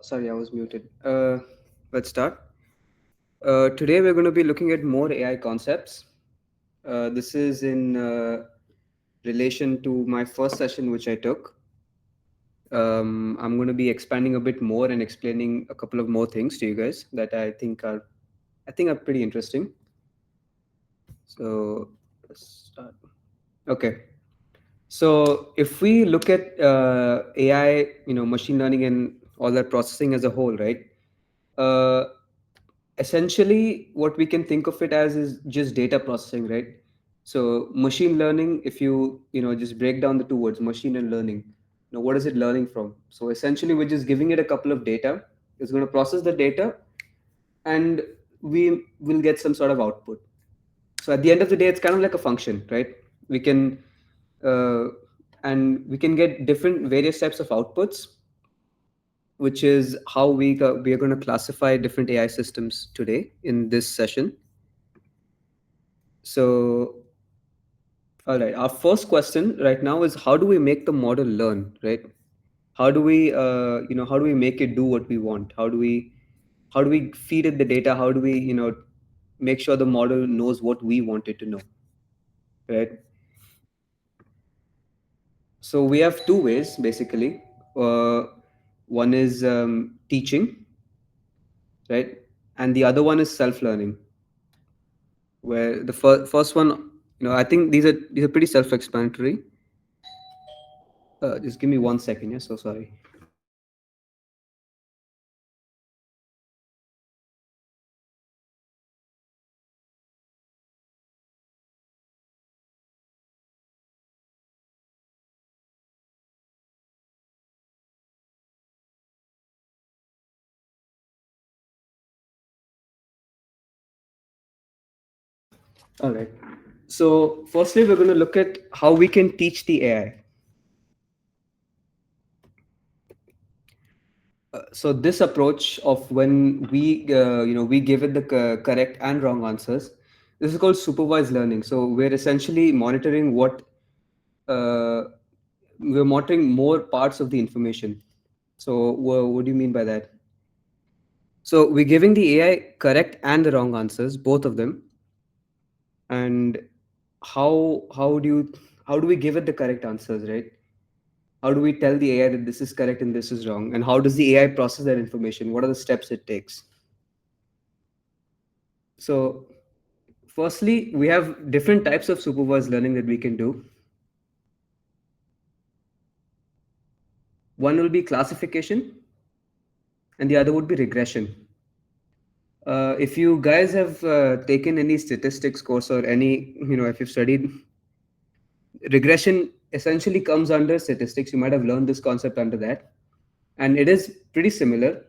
Sorry, I was muted. Let's start. Today we're going to be looking at more AI concepts. This is in relation to my first session, which I took. I'm going to be expanding a bit more and explaining a couple of more things to you guys that I think are pretty interesting. So let's start. Okay. So if we look at AI, machine learning and all that processing as a whole, right? Uh, Essentially what we can think of it as is just data processing, right? So machine learning, if you just break down the two words, machine and learning, what is it learning from? So essentially we're just giving it a couple of data. It's going to process the data, and we will get some sort of output. So at the end of the day, it's kind of like a function, right? We can uh, and we can get different various types of outputs, which is how we are going to classify different AI systems today in this session. So, all right, our first question right now is, how do we make the model learn, right? How do we make it do what we want? How do we feed it the data? How do we, make sure the model knows what we want it to know, right? So we have two ways basically. Uh, One is teaching, right? And the other one is self-learning, where the first one, I think these are pretty self-explanatory. Just give me 1 second. Yeah, so sorry. All right. So, firstly, we're going to look at how we can teach the AI. So, this approach of when we give it the correct and wrong answers, this is called supervised learning. So, we're essentially monitoring uh, we're monitoring more parts of the information. So, what do you mean by that? So, we're giving the AI correct and the wrong answers, both of them, and how how do we give it the correct answers, right? How do we tell the AI that this is correct and this is wrong? And how does the AI process that information? What are the steps it takes? So, firstly, we have different types of supervised learning that we can do. One will be classification, and the other would be regression. If you guys have taken any statistics course or any, if you've studied, regression essentially comes under statistics. You might have learned this concept under that. And it is pretty similar.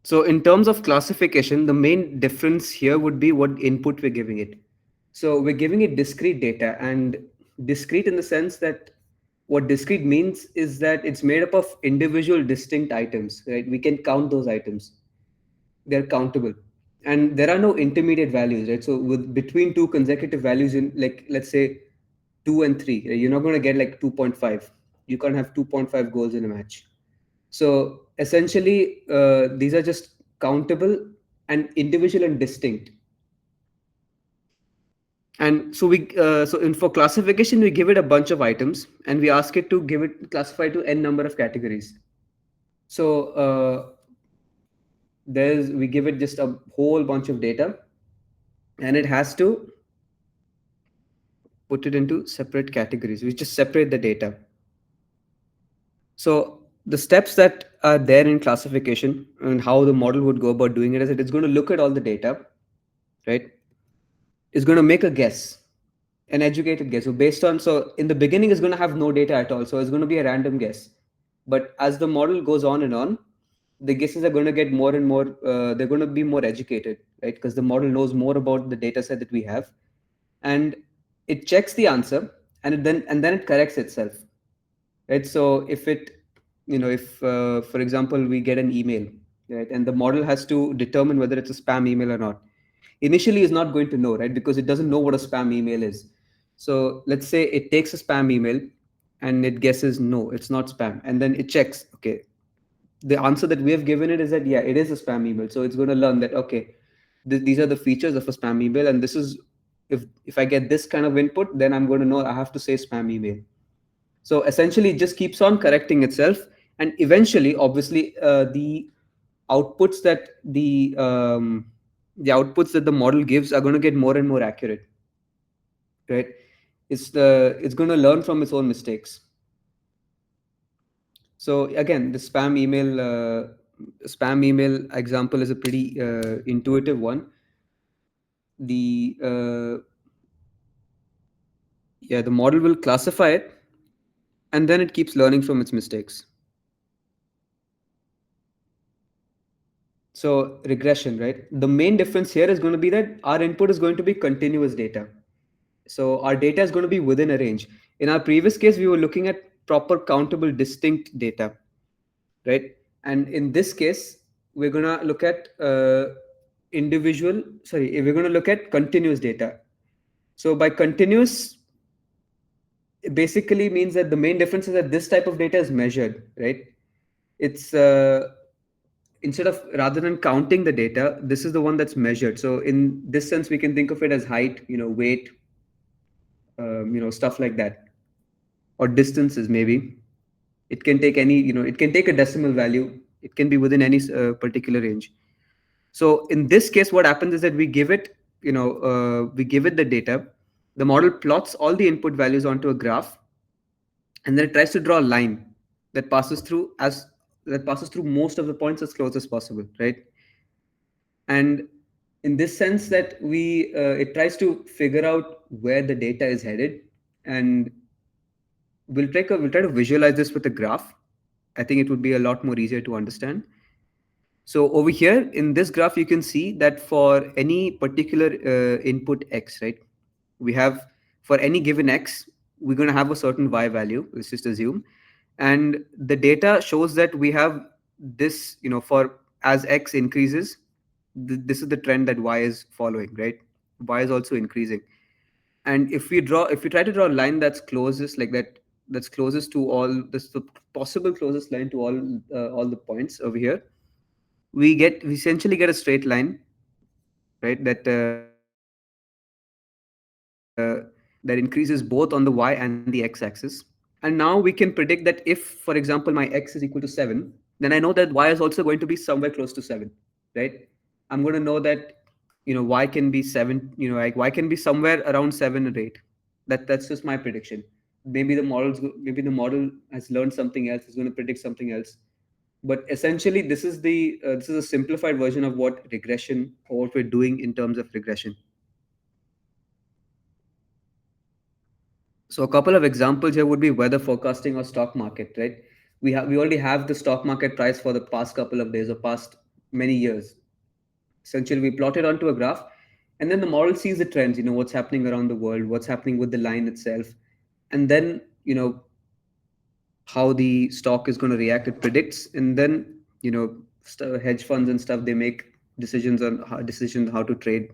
So in terms of classification, the main difference here would be what input we're giving it. So we're giving it discrete data, and discrete in the sense that what discrete means is that it's made up of individual distinct items, right? We can count those items. They're countable. And there are no intermediate values, right? So with between two consecutive values in, like, let's say 2 and 3, you're not going to get like 2.5. You can't have 2.5 goals in a match. So essentially, these are just countable and individual and distinct. And so so in for classification, we give it a bunch of items and we ask it to give it classify to n number of categories. So there's we give it just a whole bunch of data, and it has to put it into separate categories. We just separate the data. So the steps that are there in classification and how the model would go about doing it is that it's going to look at all the data, right? It's going to make a guess, an educated guess. So based on, so in the beginning it's going to have no data at all. So it's going to be a random guess. But as the model goes on, the guesses are going to get more and more, they're going to be more educated, right? Because the model knows more about the data set that we have. And it checks the answer, and then it corrects itself, right? So if it, if for example we get an email, right, and the model has to determine whether it's a spam email or not, initially is not going to know, right, because it doesn't know what a spam email is. So let's say it takes a spam email, and it guesses no, it's not spam, and then it checks, okay, the answer that we have given it is that yeah, it is a spam email. So it's going to learn that okay, these are the features of a spam email, and this is, if I get this kind of input, then I'm going to know I have to say spam email. So essentially it just keeps on correcting itself, and eventually obviously outputs that the outputs that the model gives are going to get more and more accurate, right? It's going to learn from its own mistakes. So again, the spam email example is a pretty intuitive one. The Yeah, the model will classify it, and then it keeps learning from its mistakes. So regression, right? The main difference here is going to be that our input is going to be continuous data. So our data is going to be within a range. In our previous case, we were looking at proper countable distinct data, right? And in this case, we're going to look at we're going to look at continuous data. So by continuous, it basically means that the main difference is that this type of data is measured, right? It's instead of, rather than counting the data, this is the one that's measured. So in this sense, we can think of it as height, weight, stuff like that, or distances maybe. It can take any, it can take a decimal value. It can be within any particular range. So in this case, what happens is that we give it the data. The model plots all the input values onto a graph, and then it tries to draw a line that passes through as that passes through most of the points as close as possible, right? And in this sense that we it tries to figure out where the data is headed, and we'll try to visualize this with a graph. I think it would be a lot more easier to understand. So over here in this graph, you can see that for any particular input x, right? We have, for any given x, we're going to have a certain y value. Let's just assume, and the data shows that we have this. For as x increases, this is the trend that y is following, right? Y is also increasing, and if we try to draw a line that's closest, like that, that's closest to all this, the possible closest line to all the points over here, we essentially get a straight line, right? That increases both on the y and the x-axis. And now we can predict that if, for example, my x is equal to 7, then I know that y is also going to be somewhere close to 7, right? I'm going to know that y can be 7, like y can be somewhere around 7 or 8. That's just my prediction. Maybe the model has learned something else, is going to predict something else. But essentially, this is a simplified version of what regression, or what we're doing in terms of regression. So a couple of examples here would be weather forecasting or stock market, right? We already have the stock market price for the past couple of days or past many years. Essentially, we plot it onto a graph, and then the model sees the trends. What's happening around the world, what's happening with the line itself, and then how the stock is going to react. It predicts, and then hedge funds and stuff, they make decisions how to trade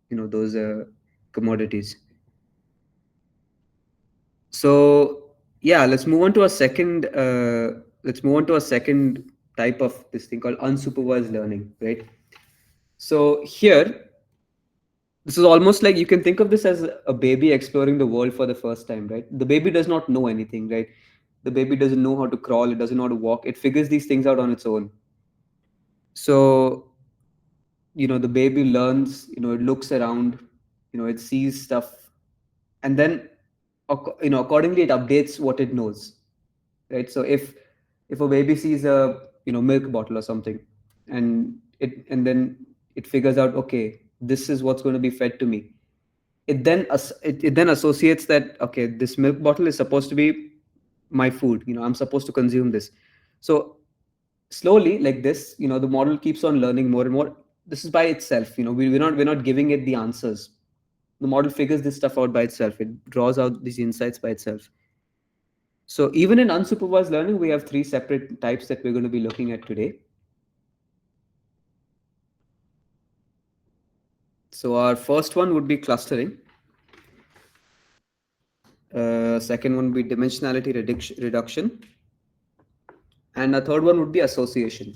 those commodities. So yeah, let's move on to a second type of this thing called unsupervised learning, right? So here, this is almost like, you can think of this as a baby exploring the world for the first time, right? The baby does not know anything, right? The baby doesn't know how to crawl, it doesn't know how to walk, it figures these things out on its own. So the baby learns, it looks around, it sees stuff, and then accordingly it updates what it knows, right? So if a baby sees a milk bottle or something, and then it figures out, okay, this is what's going to be fed to me, it then associates that, okay, this milk bottle is supposed to be my food, I'm supposed to consume this. So slowly, like this, the model keeps on learning more and more. This is by itself, we're not giving it the answers. The model figures this stuff out by itself, it draws out these insights by itself. So even in unsupervised learning, we have three separate types that we're going to be looking at today. So our first one would be clustering. Second one would be dimensionality reduction, and a third one would be association.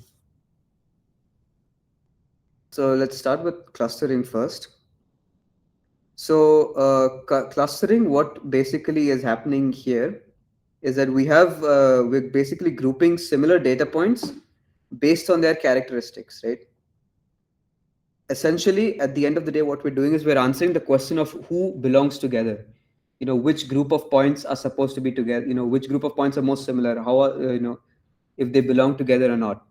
So let's start with clustering first. So clustering, what basically is happening here is that we're basically grouping similar data points based on their characteristics, right? Essentially, at the end of the day, what we're doing is we're answering the question of who belongs together. Which group of points are supposed to be together. Which group of points are most similar. How are, if they belong together or not.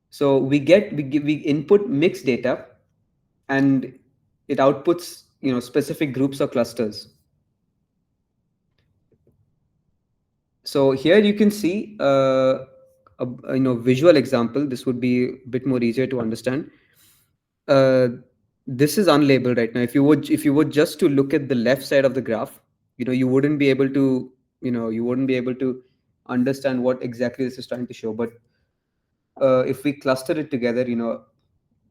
So we input mixed data, and it outputs specific groups or clusters. So here you can see a visual example. This would be a bit more easier to understand. Uh, this is unlabeled right now. If you would just to look at the left side of the graph, you wouldn't be able to understand what exactly this is trying to show. But if we cluster it together,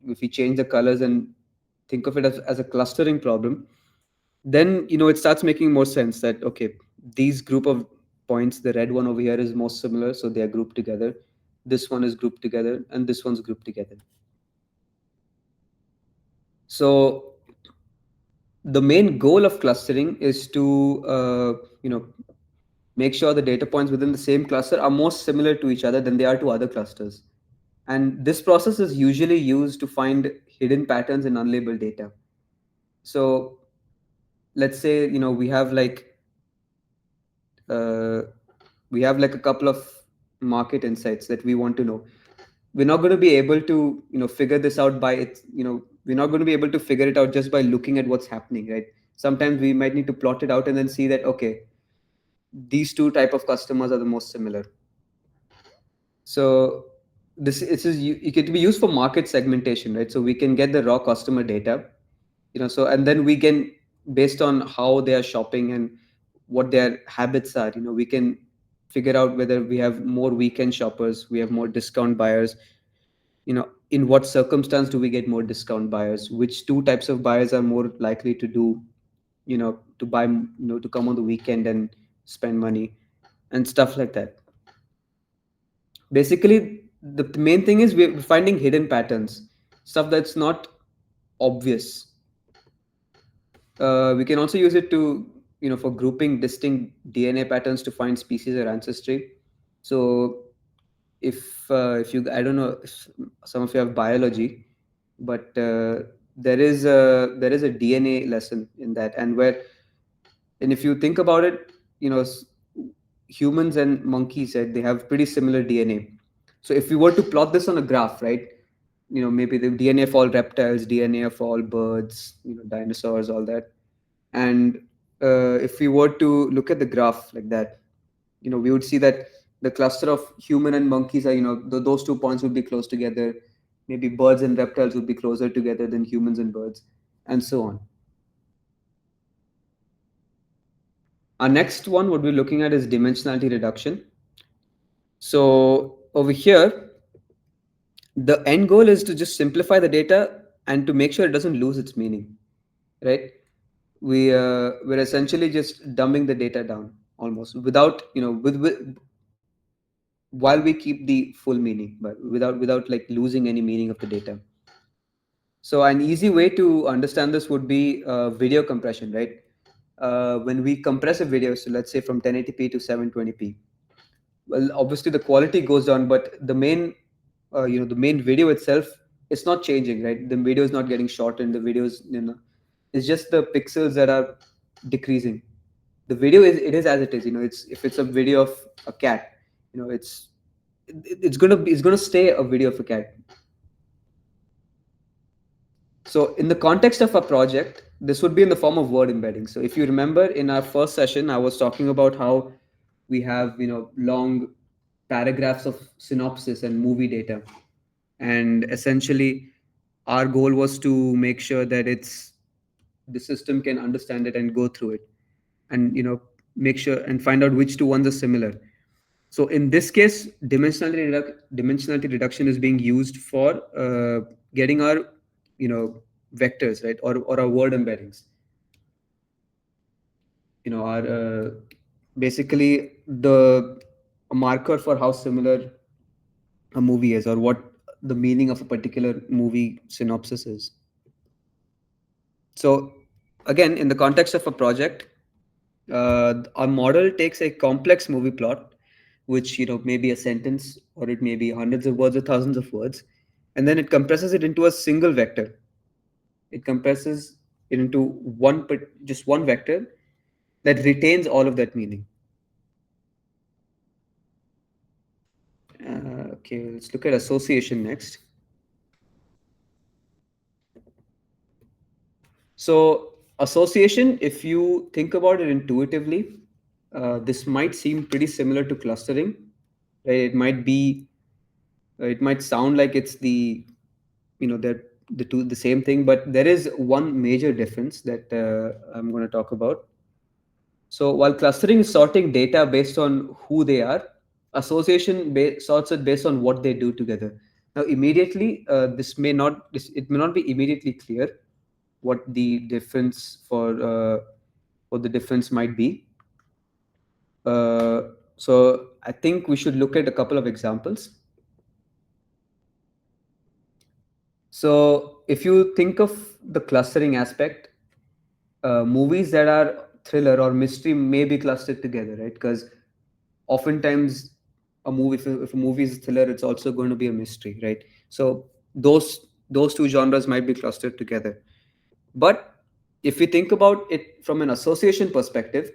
if we change the colors and think of it as a clustering problem, then it starts making more sense that okay, these group of points, the red one over here is most similar, so they are grouped together. This one is grouped together, and this one's grouped together. So the main goal of clustering is to make sure the data points within the same cluster are more similar to each other than they are to other clusters. And this process is usually used to find hidden patterns in unlabeled data. So let's say uh, we have like a couple of market insights that we want to know. We're not going to be able to figure this out by it. We're not going to be able to figure it out just by looking at what's happening, right? Sometimes we might need to plot it out and then see that okay, these two type of customers are the most similar. So it can be used for market segmentation, right? So we can get the raw customer data, so and then we can, based on how they are shopping and what their habits are, we can figure out whether we have more weekend shoppers, we have more discount buyers, in what circumstance do we get more discount buyers, which two types of buyers are more likely to do, to buy, to come on the weekend and spend money and stuff like that. Basically, the main thing is we're finding hidden patterns, stuff that's not obvious. We can also use it to, for grouping distinct DNA patterns to find species or ancestry. So if you, I don't know if some of you have biology, but there is a DNA lesson in that, and if you think about it, humans and monkeys, they have pretty similar DNA. So if we were to plot this on a graph, right, maybe the DNA of all reptiles, DNA of all birds, dinosaurs, all that, and if we were to look at the graph like that, we would see that the cluster of human and monkeys are, those 2 points would be close together. Maybe birds and reptiles would be closer together than humans and birds, and so on. Our next one, what we're looking at, is dimensionality reduction. So over here, the end goal is to just simplify the data and to make sure it doesn't lose its meaning, right? We're essentially just dumbing the data down almost without, while we keep the full meaning, but without like losing any meaning of the data. So an easy way to understand this would be video compression, right? When we compress a video, so let's say from 1080p to 720p, well, obviously the quality goes down, but the main video itself, it's not changing, right? The video is not getting shortened. The videos, it's just the pixels that are decreasing. The video is as it is. It's, if it's a video of a cat, it's gonna stay a video of a cat. So in the context of a project, this would be in the form of word embedding. So if you remember in our first session, I was talking about how we have, long paragraphs of synopsis and movie data. And essentially our goal was to make sure that the system can understand it and go through it, and make sure and find out which two ones are similar. So in this case, dimensionality reduction is being used for getting our, vectors, right, or our word embeddings. are basically the a marker for how similar a movie is, or what the meaning of a particular movie synopsis is. So again, in the context of a project, our model takes a complex movie plot, which may be a sentence, or it may be hundreds of words or thousands of words, and then it compresses it into a single vector. It compresses it into just one vector that retains all of that meaning. Okay, let's look at association next. So, association, if you think about it intuitively, this might seem pretty similar to clustering. Right? It might sound like it's they're the same thing, but there is one major difference that I'm going to talk about. So, while clustering is sorting data based on who they are, association sorts it based on what they do together. Now, immediately, it may not be immediately clear what the difference what the difference might be. Uh, so I think we should look at a couple of examples. So if you think of the clustering aspect, movies that are thriller or mystery may be clustered together, right? Because oftentimes if a movie is a thriller, it's also going to be a mystery, right? So those two genres might be clustered together. But if we think about it from an association perspective,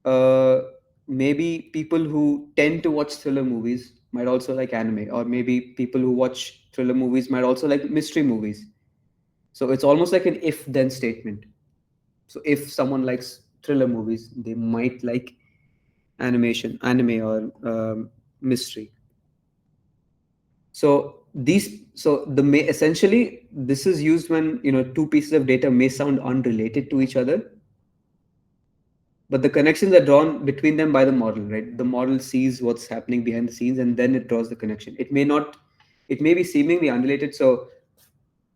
uh, maybe people who tend to watch thriller movies might also like anime, or maybe people who watch thriller movies might also like mystery movies. So it's almost like an if then statement. So if someone likes thriller movies, they might like anime, or mystery. Essentially, this is used when two pieces of data may sound unrelated to each other, but the connections are drawn between them by the model, right? The model sees what's happening behind the scenes, and then it draws the connection. It may be seemingly unrelated. So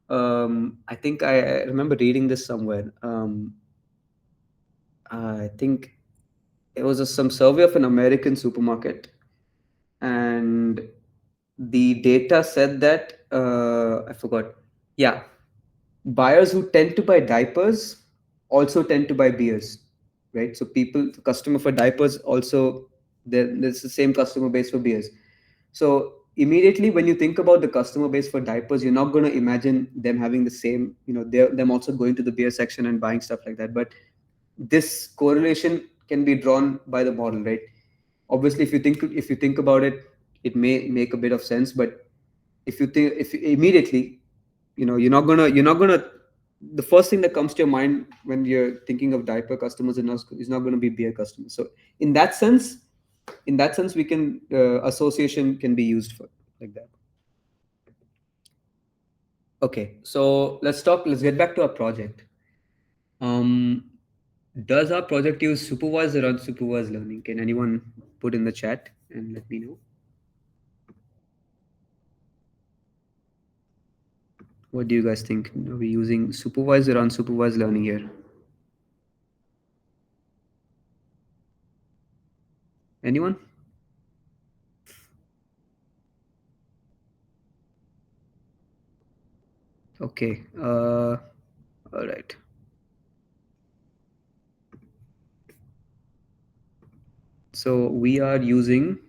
I think I remember reading this somewhere. I think it was some survey of an American supermarket, and the data said that I forgot. Yeah, buyers who tend to buy diapers also tend to buy beers, right? So the customer for diapers also, there's the same customer base for beers. So immediately when you think about the customer base for diapers, you're not going to imagine them having the same, them also going to the beer section and buying stuff like that. But this correlation can be drawn by the model, right? Obviously, if you think about it, it may make a bit of sense. But if you immediately, you're not gonna the first thing that comes to your mind when you're thinking of diaper customers is not going to be beer customers. So in that sense, we can association can be used for like that. Okay, so let's get back to our project. um does our project use supervised or unsupervised learning? Can anyone put in the chat and let me know? What do you guys think? Are we using supervised or unsupervised learning here? Anyone? Okay. All right. So we are using.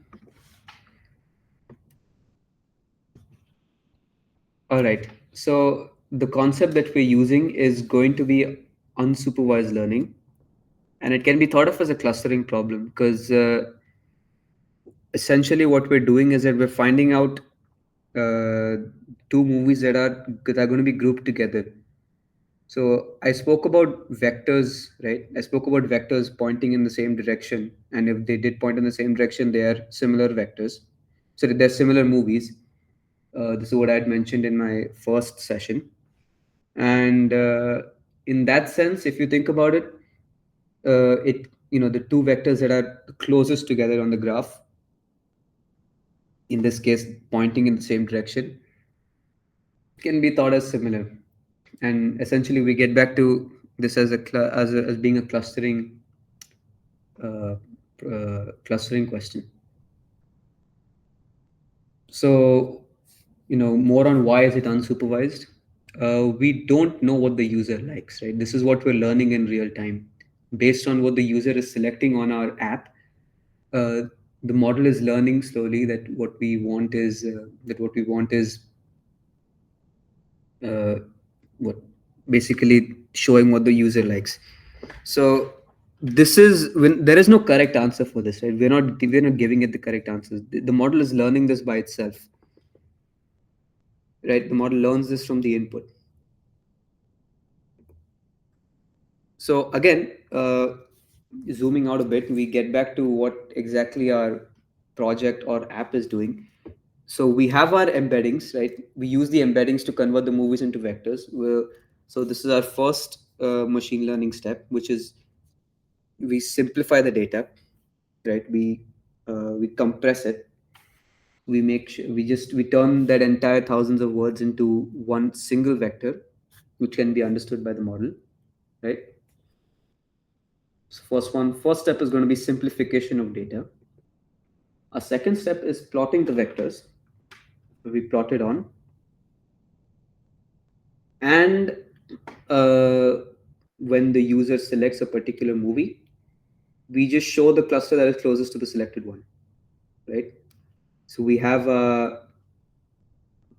All right. So the concept that we're using is going to be unsupervised learning, and it can be thought of as a clustering problem because essentially what we're doing is that we're finding out uh, two movies that are going to be grouped together. So I spoke about vectors, right? I spoke about vectors pointing in the same direction, and if they did point in the same direction, they are similar vectors. So they're similar movies. This is what I had mentioned in my first session, and in that sense, if you think about it, the two vectors that are closest together on the graph, in this case, pointing in the same direction, can be thought as similar. And essentially, we get back to this as as being a clustering uh, clustering question. So, more on why is it unsupervised? We don't know what the user likes, right? This is what we're learning in real time. Based on what the user is selecting on our app, uh, the model is learning slowly that what we want is uh, what basically showing what the user likes. So this is when there is no correct answer for this, right? We're not giving it the correct answers. The model is learning this by itself, right? The model learns this from the input. So again, zooming out a bit, we get back to what exactly our project or app is doing. So we have our embeddings, right? We use the embeddings to convert the movies into vectors. So this is our first machine learning step, which is we simplify the data, right? We compress it. We turn that entire thousands of words into one single vector, which can be understood by the model, right? So first step is going to be simplification of data. A second step is plotting the vectors. We plot it on, and uh, when the user selects a particular movie, we just show the cluster that is closest to the selected one, right? So we have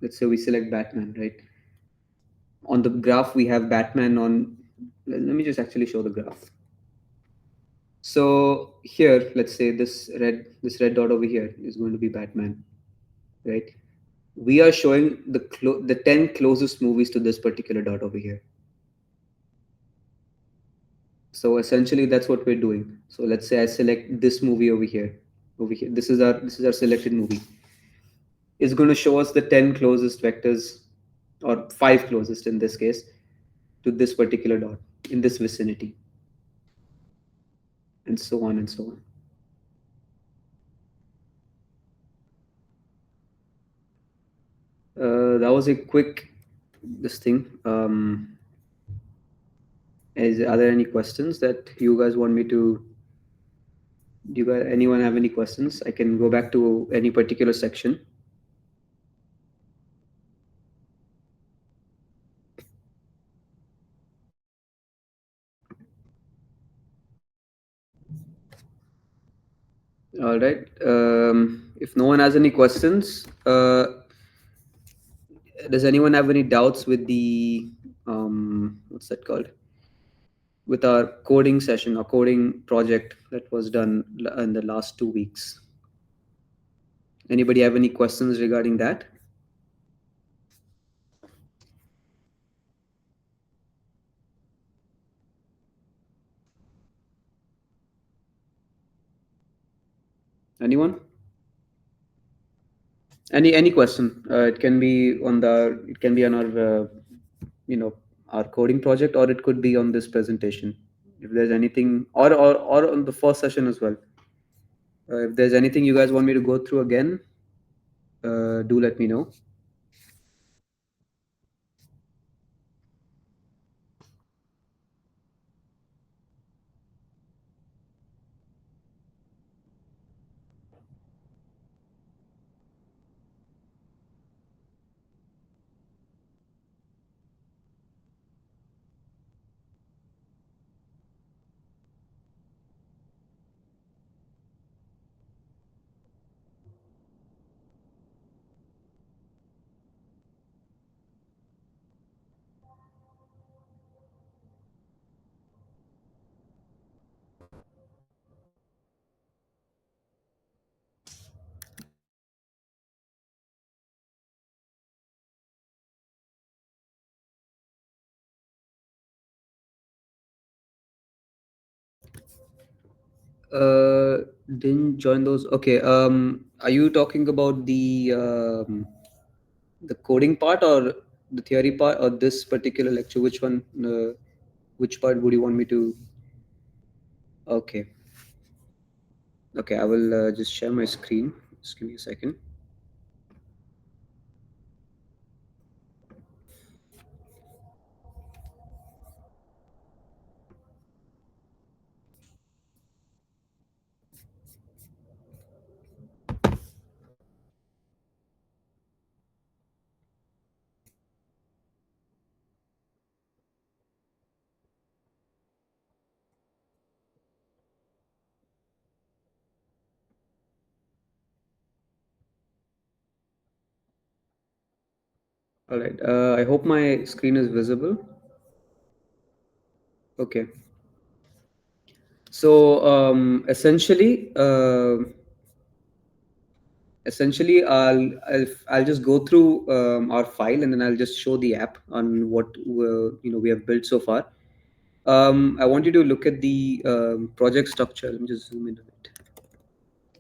let's say we select Batman, right? On the graph we have Batman on. Let me just actually show the graph. So here, let's say this red dot over here is going to be Batman, right? We are showing the 10 closest movies to this particular dot over here. So essentially that's what we're doing. So let's say I select this movie over here. This is our selected movie. It's going to show us the 10 closest vectors, or 5 closest in this case, to this particular dot in this vicinity, and so on and so on. That was a quick this thing. Are there any questions that you guys want me to? Do you guys, anyone have any questions? I can go back to any particular section. All right. If no one has any questions, does anyone have any doubts with the what's that called? With our coding session or coding project that was done in the last 2 weeks? Anybody have any questions regarding that? Anyone? Any question? It can be on our you know our coding project, or it could be on this presentation. If there's anything, or on the first session as well. If there's anything you guys want me to go through again, do let me know. Uh, didn't join those. Okay. Are you talking about the coding part or the theory part or this particular lecture? Which one? Which part would you want me to? Okay. Okay. I will just share my screen. Just give me a second. All right. I hope my screen is visible. Okay. So essentially, I'll just go through our file, and then I'll just show the app on what we have built so far. I want you to look at the project structure. Let me just zoom in a bit.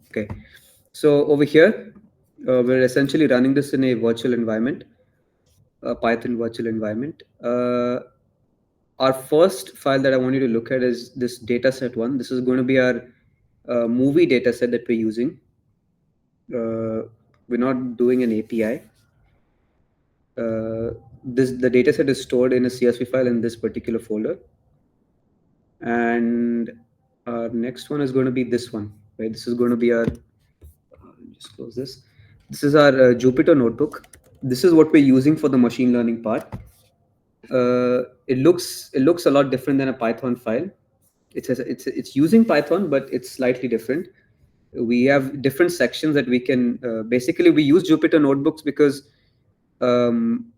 Okay. So over here, we're essentially running this in a virtual environment, a Python virtual environment. Our first file that I want you to look at is this dataset one. This is going to be our movie dataset that we're using. We're not doing an API. The dataset is stored in a CSV file in this particular folder, and our next one is going to be this one. Right, this is going to be our. Just close this. This is our Jupyter notebook. This is what we're using for the machine learning part. It looks a lot different than a Python file. It's using Python, but it's slightly different. We have different sections that we can basically we use Jupyter notebooks because um,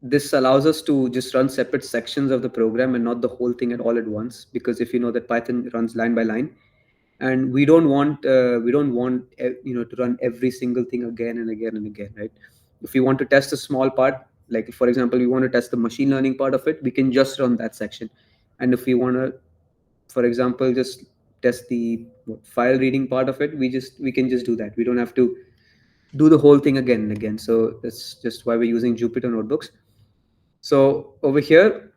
this allows us to just run separate sections of the program and not the whole thing at all at once. Because if you know that Python runs line by line, and we don't want to run every single thing again and again and again, right? If we want to test a small part, like for example we want to test the machine learning part of it, we can just run that section. And if we want to, for example, just test the file reading part of it, we can just do that. We don't have to do the whole thing again and again. So that's just why we're using Jupyter notebooks. So over here,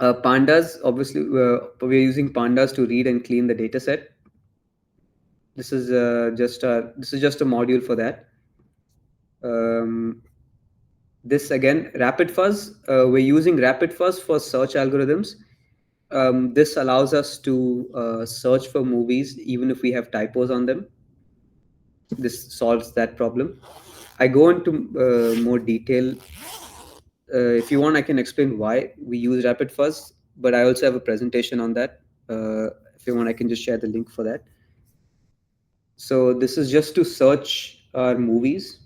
pandas, obviously we're using pandas to read and clean the data set. This is just a module for that. um, this again, rapid fuzz, we're using rapid fuzz for search algorithms. This allows us to search for movies even if we have typos on them. This solves that problem. I go into more detail. If you want, I can explain why we use rapid fuzz, but I also have a presentation on that. If you want, I can just share the link for that. So this is just to search our movies.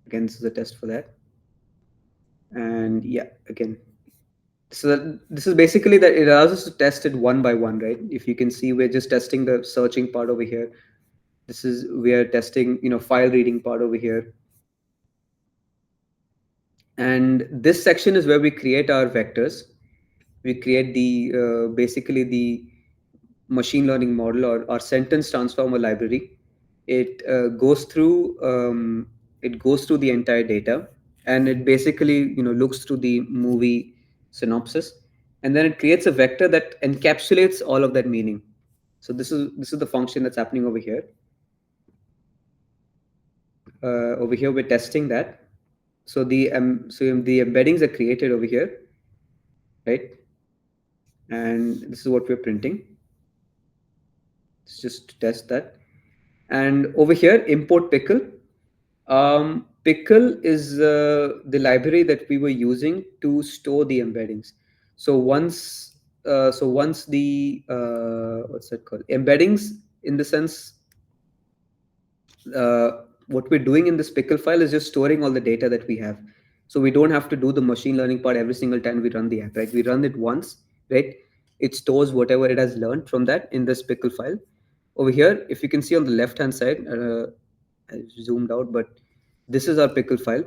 Again, this is a test for that. And yeah, again, so this is basically that it allows us to test it one by one, right? If you can see, we're just testing the searching part over here. We are testing, file reading part over here. And this section is where we create our vectors. We create the basically the machine learning model, or sentence transformer library. It goes through the entire data, and it basically looks through the movie synopsis, and then it creates a vector that encapsulates all of that meaning. So this is the function that's happening over here. Over here we're testing that. So the embeddings are created over here, right? And this is what we're printing. It's just to test that. And over here, import pickle. Pickle is the library that we were using to store the embeddings. So once the what's that called, embeddings, in the sense, uh, what we're doing in this pickle file is just storing all the data that we have. So we don't have to do the machine learning part every single time we run the app, right? We run it once, right? It stores whatever it has learned from that in this pickle file. Over here, if you can see on the left hand side, I zoomed out, but this is our pickle file.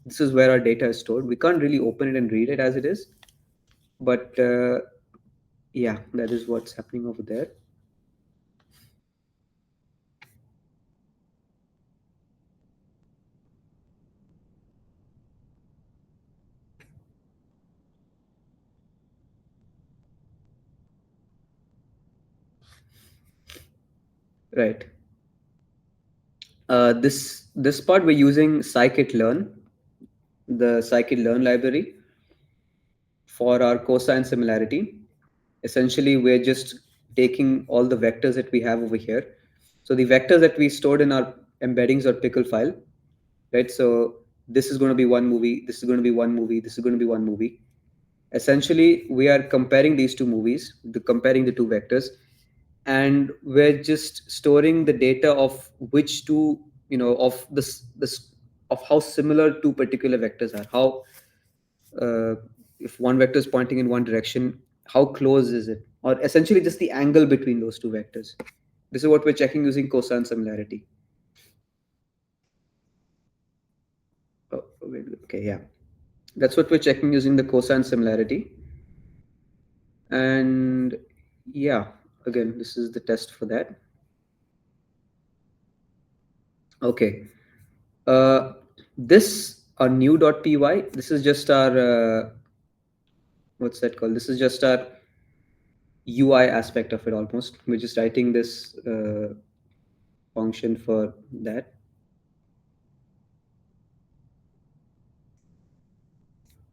This is where our data is stored. We can't really open it and read it as it is, but yeah, that is what's happening over there. Right. This part we're using scikit-learn, the scikit-learn library, for our cosine similarity. Essentially, we're just taking all the vectors that we have over here. So the vectors that we stored in our embeddings or pickle file, right? So this is going to be one movie. This is going to be one movie. This is going to be one movie. Essentially, we are comparing these two movies, comparing the two vectors, and we're just storing the data of which two, of this of how similar two particular vectors are. How uh, if one vector is pointing in one direction, how close is it? Or essentially just the angle between those two vectors. This is what we're checking using cosine similarity. Oh, wait, okay, yeah. That's what we're checking using the cosine similarity. And yeah, again, this is the test for that. Okay. Uh, this our new.py, this is just our, what's that called? This is just our UI aspect of it almost. We're just writing this function for that.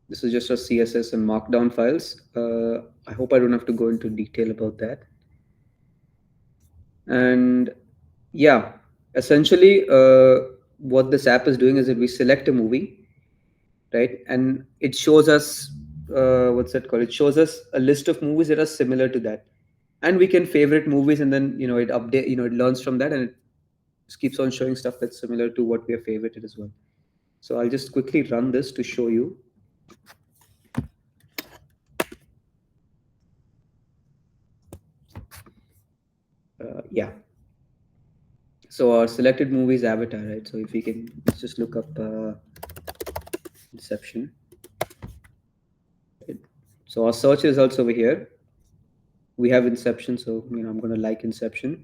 This is just our CSS and Markdown files. I hope I don't have to go into detail about that. And yeah, essentially, what this app is doing is that we select a movie, right? And it shows us, what's that called? It shows us a list of movies that are similar to that. And we can favorite movies, and then, it update, it learns from that, and it just keeps on showing stuff that's similar to what we have favorited as well. So I'll just quickly run this to show you. Yeah. So our selected movie is Avatar, right? So if we can, let's just look up Inception. Right. So our search results over here, we have Inception. So I'm going to like Inception,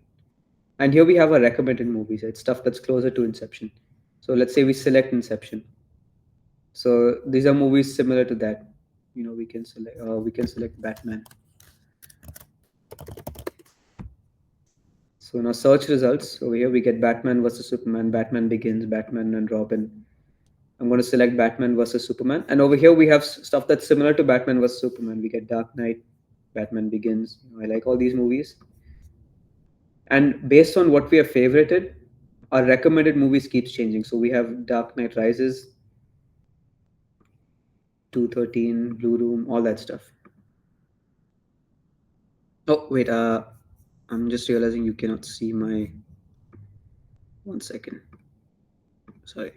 and here we have our recommended movies. Right? Stuff that's closer to Inception. So let's say we select Inception. So these are movies similar to that. We can select Batman. So in our search results over here, we get Batman versus Superman, Batman Begins, Batman and Robin. I'm going to select Batman versus Superman. And over here, we have stuff that's similar to Batman versus Superman. We get Dark Knight, Batman Begins. I like all these movies. And based on what we have favorited, our recommended movies keeps changing. So we have Dark Knight Rises, 213, Blue Room, all that stuff. Oh, wait. I'm just realizing you cannot see my. 1 second. Sorry.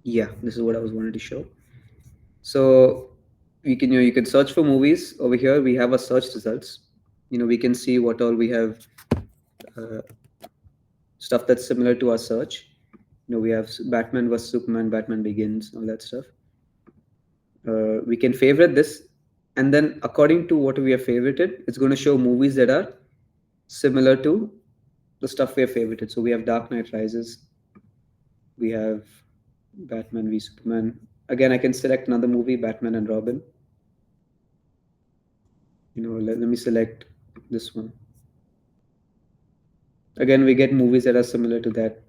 Yeah, this is what I was wanting to show. So you can search for movies over here. We have our search results. We can see what all we have, uh, stuff that's similar to our search. We have Batman vs Superman, Batman Begins, all that stuff. We can favorite this, and then according to what we have favorited, it's going to show movies that are similar to the stuff we have favorited. So we have Dark Knight Rises, we have Batman v Superman. Again, I can select another movie, Batman and Robin. Let me select this one. Again, we get movies that are similar to that.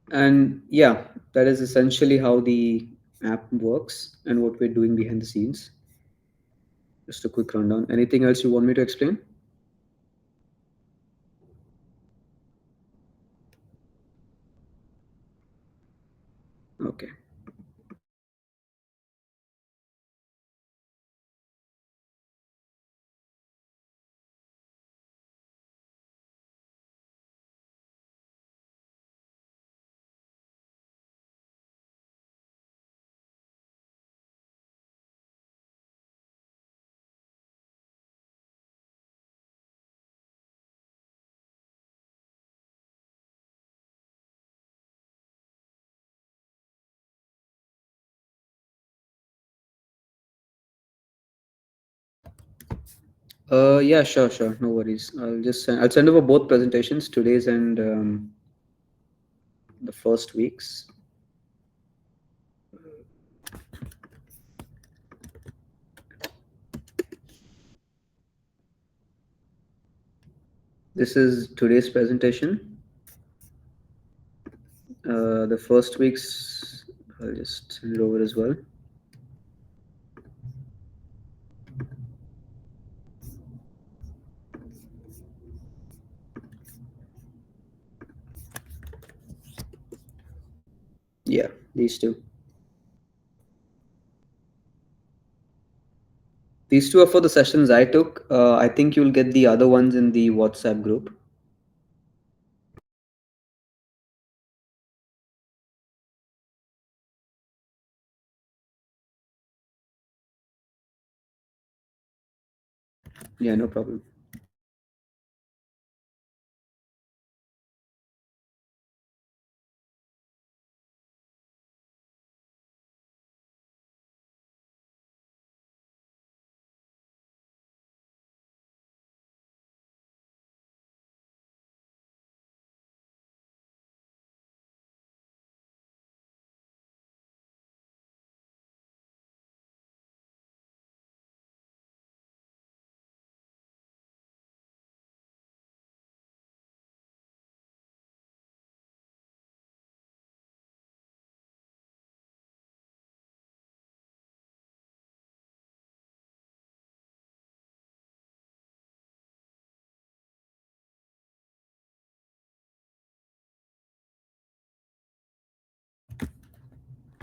And yeah, that is essentially how the app works and what we're doing behind the scenes. Just a quick rundown. Anything else you want me to explain? Okay. Yeah, sure, sure. No worries. I'll send over both presentations, today's and the first week's. This is today's presentation. The first week's, I'll just send it over as well. Yeah, these two. These two are for the sessions I took. I think you'll get the other ones in the WhatsApp group. Yeah, no problem.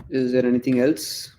Is there anything else?